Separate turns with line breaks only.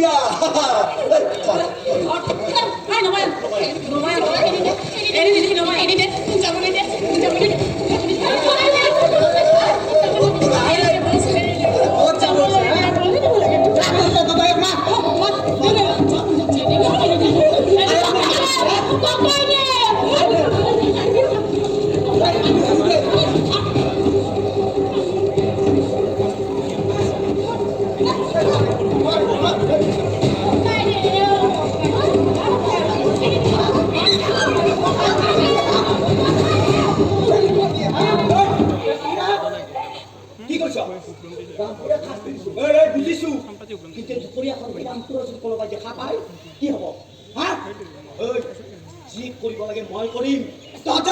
দিয়া বুঝিছো কিন্তু দুপৰীয়াখন বিৰাম কোনোবাই দেখা পায় কি হ'ব হা যি কৰিব লাগে মই কৰিম তহঁত